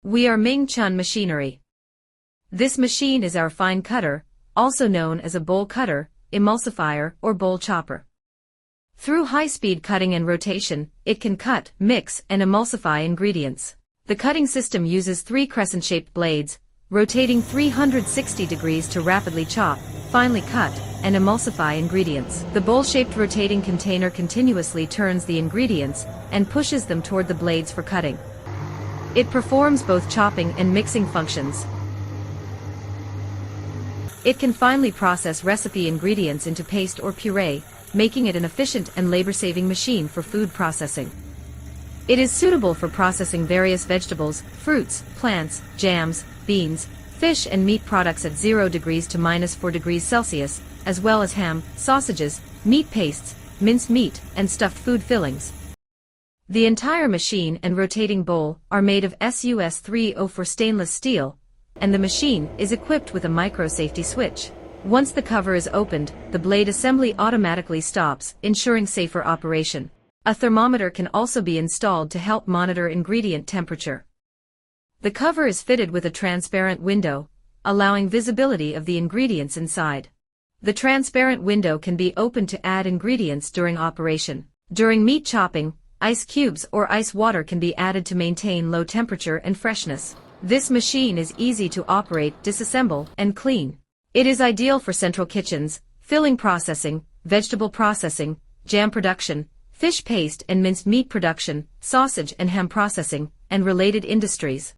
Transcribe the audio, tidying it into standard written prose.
We are Ming Chun machinery. This machine is our fine cutter, also known as a bowl cutter, emulsifier, or bowl chopper. Through high-speed cutting and rotation, it can cut, mix, and emulsify ingredients. The cutting system uses 3 crescent-shaped blades, rotating 360 degrees to rapidly chop, finely cut, and emulsify ingredients. The bowl-shaped rotating container continuously turns the ingredients and pushes them toward the blades for cutting. It performs both chopping and mixing functions. It can finely process recipe ingredients into paste or puree, making it an efficient and labor-saving machine for food processing. It is suitable for processing various vegetables, fruits, plants, jams, beans, fish and meat products at 0 degrees to -4 degrees Celsius, as well as ham, sausages, meat pastes, minced meat, and stuffed food fillings. The entire machine and rotating bowl are made of SUS-304 stainless steel, and the machine is equipped with a micro-safety switch. Once the cover is opened, the blade assembly automatically stops, ensuring safer operation. A thermometer can also be installed to help monitor ingredient temperature. The cover is fitted with a transparent window, allowing visibility of the ingredients inside. The transparent window can be opened to add ingredients during operation. During meat chopping, ice cubes or ice water can be added to maintain low temperature and freshness. This machine is easy to operate, disassemble, and clean. It is ideal for central kitchens, filling processing, vegetable processing, jam production, fish paste and minced meat production, sausage and ham processing, and related industries.